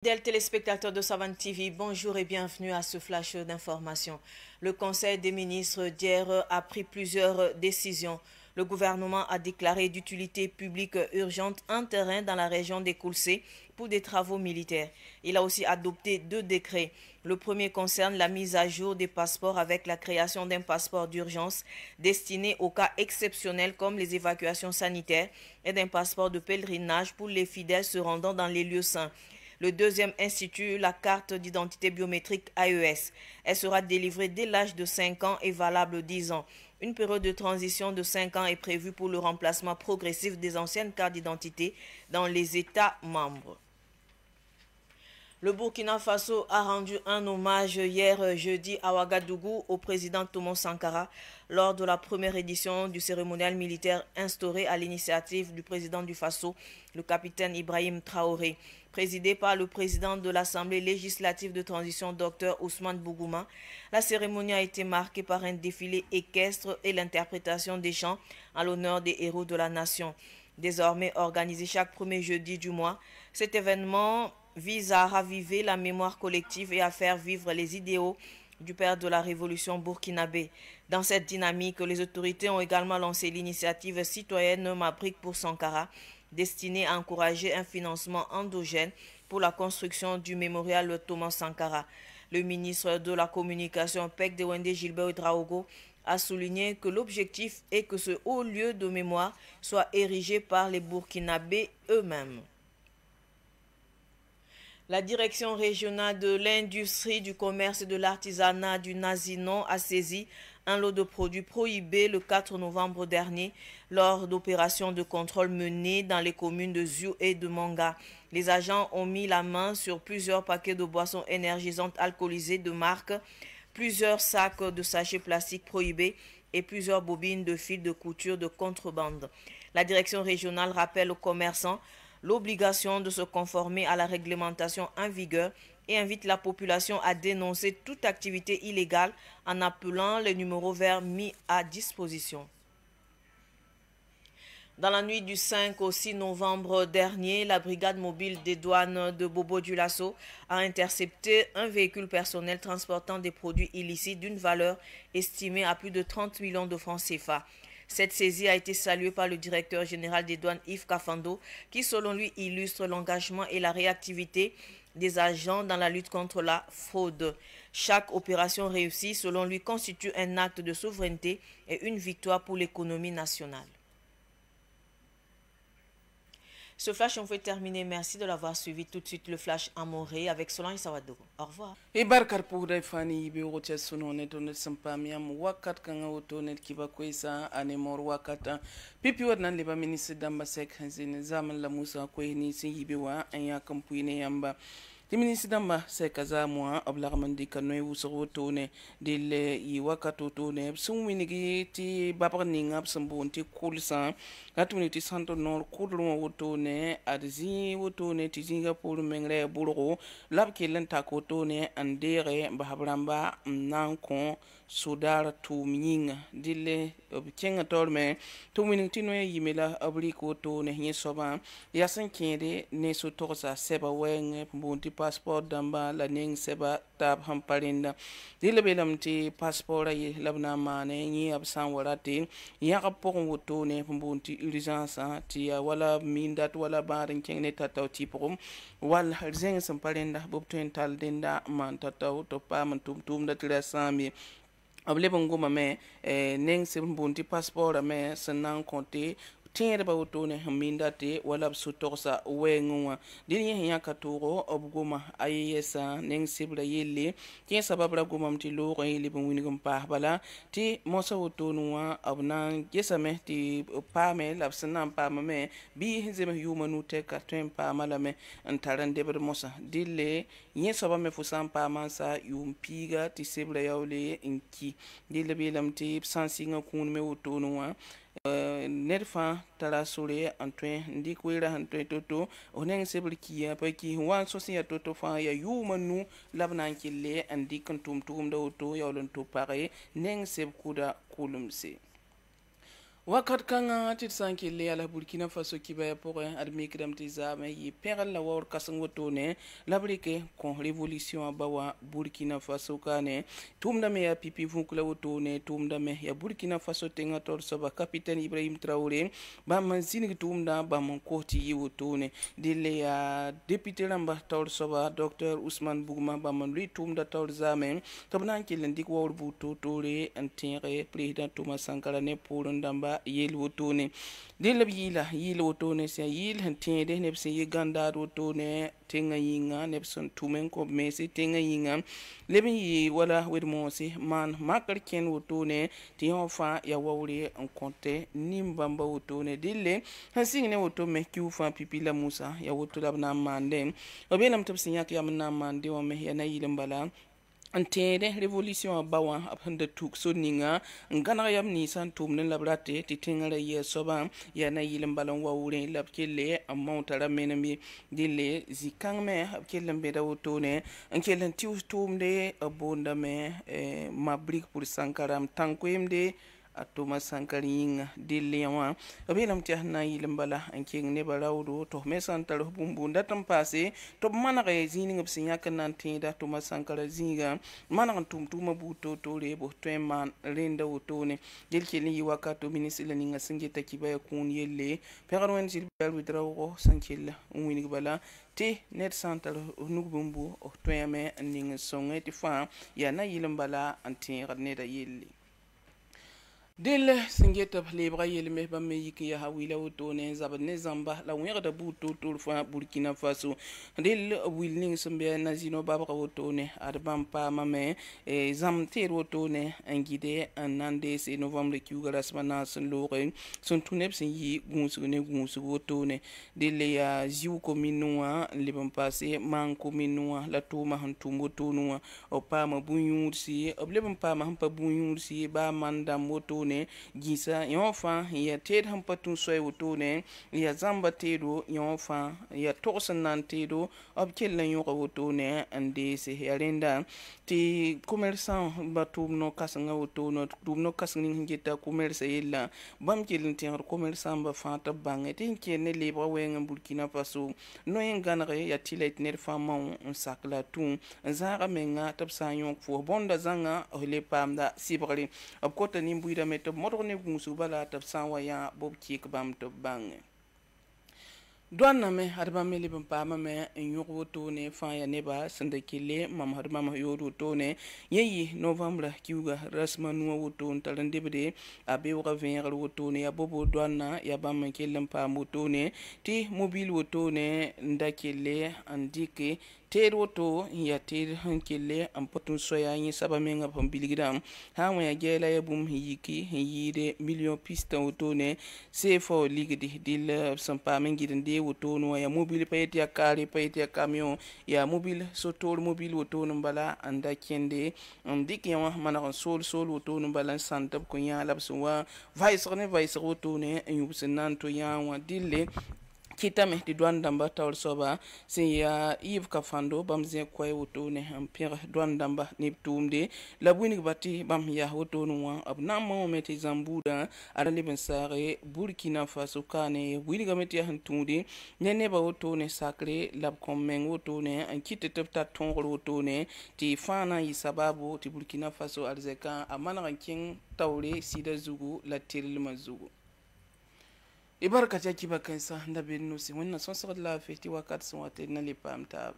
Fidèles téléspectateurs de Savane TV, bonjour et bienvenue à ce flash d'information. Le Conseil des ministres d'hier a pris plusieurs décisions. Le gouvernement a déclaré d'utilité publique urgente un terrain dans la région des Koulsé pour des travaux militaires. Il a aussi adopté 2 décrets. Le premier concerne la mise à jour des passeports avec la création d'un passeport d'urgence destiné aux cas exceptionnels comme les évacuations sanitaires et d'un passeport de pèlerinage pour les fidèles se rendant dans les lieux saints. Le deuxième institue la carte d'identité biométrique AES. Elle sera délivrée dès l'âge de 5 ans et valable 10 ans. Une période de transition de 5 ans est prévue pour le remplacement progressif des anciennes cartes d'identité dans les États membres. Le Burkina Faso a rendu un hommage hier jeudi à Ouagadougou au président Thomas Sankara lors de la première édition du cérémonial militaire instauré à l'initiative du président du Faso, le capitaine Ibrahim Traoré. Présidé par le président de l'Assemblée législative de transition, Dr Ousmane Bougouma, la cérémonie a été marquée par un défilé équestre et l'interprétation des chants en l'honneur des héros de la nation. Désormais organisé chaque premier jeudi du mois, cet événement vise à raviver la mémoire collective et à faire vivre les idéaux du père de la révolution burkinabé. Dans cette dynamique, les autorités ont également lancé l'initiative citoyenne Mabrique pour Sankara, destinée à encourager un financement endogène pour la construction du mémorial Thomas Sankara. Le ministre de la Communication, Pek Dewende Gilbert Draogo, a souligné que l'objectif est que ce haut lieu de mémoire soit érigé par les Burkinabés eux-mêmes. La direction régionale de l'industrie, du commerce et de l'artisanat du Nazinon a saisi un lot de produits prohibés le 4 novembre dernier lors d'opérations de contrôle menées dans les communes de Ziou et de Manga. Les agents ont mis la main sur plusieurs paquets de boissons énergisantes alcoolisées de marque, plusieurs sacs de sachets plastiques prohibés et plusieurs bobines de fil de couture de contrebande. La direction régionale rappelle aux commerçants l'obligation de se conformer à la réglementation en vigueur et invite la population à dénoncer toute activité illégale en appelant les numéros verts mis à disposition. Dans la nuit du 5 au 6 novembre dernier, la brigade mobile des douanes de Bobo-Dioulasso a intercepté un véhicule personnel transportant des produits illicites d'une valeur estimée à plus de 30 millions de francs CFA. Cette saisie a été saluée par le directeur général des douanes Yves Kafando, qui selon lui illustre l'engagement et la réactivité des agents dans la lutte contre la fraude. Chaque opération réussie, selon lui, constitue un acte de souveraineté et une victoire pour l'économie nationale. Ce flash, on fait terminer. Merci de l'avoir suivi. Tout de suite, le flash Amoré avec Solange Sawadogo. Au revoir. E barkar pugday fani yibe wote sunone tonet sampamiam wakat kanga wotonet kiba kwesa anemor wakata pipi wadnan liba ministre damba sek hanzine zaman la musa kwehni sin yibe wa anya kampuine yamba ti ministre damba sek azamwa ablagmandi kanoy wuso tone dile yi wakato tone sun winigi ti babar ninga sambonti kulsa atuni ti santo nor kudlo wotone adzi wotone ti Singapore mengre bulgo labke lenta ko tone andere bahabramba nanko sudar tu minga dile obkenga torme tu minutino yimela abliko tone nyesoba yasan kende ne so tosa seba weng bunti passport damba la ning seba tab hamparinda dile belamti passport ay labna mane ni absan warate yaka pokon wotone bunti urgence ti wala mindat wala barin kenge tataw tipom wal zeng samparinda bobten tal denda man tataw to pa man tum da tira sami ablebon goma me neng se bunti passport me sanan konte tiere ba wotone haminda te wala sutorsa wenwa dini ya katuro obgoma ayesa neng sibla yelle ti sababra goma mti loro yele bon winigum pa bala ti mosa wotonwa abna yesame ti pame labsana pa me bi zeme yumanu te ka tempa malame antaran deber mosa dille yesaba me fusam pa mansa yumpiga ti sibla yawle inki dille belamti sansinga kun me wotonwa nerfa tara sore antwe ndikwira antwe toto oneng sebrikia paki wan sosia toto fa ya yumanu labnan kille andi kan tum da auto ya olon to pare neng seb kuda kulumse wakat kanga tit sanki le ala Burkina Faso kibaya pour admi kidam tizame yi peral la wor kasang wotone labrike kon révolution bawa Burkina Faso kane tumda me ya pipi vunkula wotone tumda me ya Burkina Faso tenga tor soba capitaine Ibrahim Traoré ba man sinig tumda ba man koti yi wotone dile ya député lamba tor soba Dr Ousmane Bougma ba man lui tumda tor zame tabnan kilen dik wor buto tore antere président Thomas Sankara ne pour ndamba yel wotone de lab yila wotone se yil hantede nebse ye ganda wotone tenga yinga nebson tumen ko mesi tenga yinga leben yi wala wedmosi man makar ken wotone ti fa ya wawre en compte nimbamba wotone dille hansingne woto me kiufa pipila musa ya woto labna mande obenam tabsin yak yam na mande o me ya na yilembala antede révolution bawa abhanda tuk so ninga ngana yam ni san tumnen labrate titingara ye soba ya na yilim balon wawure labkele amountara menami dile zikangme abkele mbeda wotone ankelen tumde abonda me mabrik pour sankaram tankoyemde Thomas Sankara yinga dillewa abelam tiahna yilembala ankeng ne barawdo to mesantar bumbu ndatam passé to manaka zininga bsinya kanan tinda Thomas Sankara zinga manaka tumtuma buto tore bo tweman renda wotone delkeli yiwakato ministre ninga singeta kibaya kun yelle pegarwen silbal widrawo sankilla umwini bala te net santar nugbumbu o tweme ninga songeti fa ya na yilembala antinga neda yelle dele singeta lebra yelme ba me yiki ya hawila wotone zabane zamba la wera da buto fa Burkina Faso dele wilning sembe na zino baba wotone adbam pa mame zamter wotone angide anande se novembre kiuga rasmana sun lore sun tunep sin yi gunsu wotone dele ya jiu kominua libam passé man kominua la tuma hantum wotone o pa ma bunyursi oblebam pa ma hampa bunyursi ba mandam wotone gisa yofa ya ted hampatun soy wotone ya zamba tedo yofa ya tosan nan tedo abkella yoka wotone ande se yarenda ti commerçant batum no kasanga wotono dum no kasni ngita commerce yella bam kelin ti commerçant ba fata bange tin kene lebra wenga Burkina Faso no engana ya tilet ner fama on sakla tun zara menga tabsa yon fo bonda zanga ole pamda sibrali abkota nimbuida to modone gunsu bala tab sanwa ya bob kik bam to bange douane me harba me libam pa me nyugo to ne fa ya neba sandakile mam harba ma yodo to ne yeyi novembre kiuga rasma nuwa woto talande bede abe wa venir woto ne ya bobo douane ya bam kelam pa moto ne ti mobile woto ne ndakile andike ter woto ya ter hankele am potun soya yin saba menga pambiligidam hawa ya gela ya bum yiki yide million pista woto ne sefo ligidi dil sampa mengiden de woto no ya mobile payet ya kari payet ya camion ya mobile sotol mobile woto no bala anda kende dik ya mana sol woto no bala santab ko ya labso vice woto ne yubsen nanto ya wa dille kitame di douane damba tawol soba se ya Yves Kafando bamze koy wotone empire douane damba ni tumde la buini bati bam ya wotone wa abna mo meti zambuda arali ben sare Burkina Faso kane buini gameti ya hantude nene ba wotone sacré lab kommen wotone an kitte tepta tongol wotone ti fana yi sababu ti Burkina Faso arzeka amana ranking tawle sida zugu la tiril mazugu ibarka jaki bakansa ndabin nusi wannan son sakar lafi ti wakat sun wata na lipam ta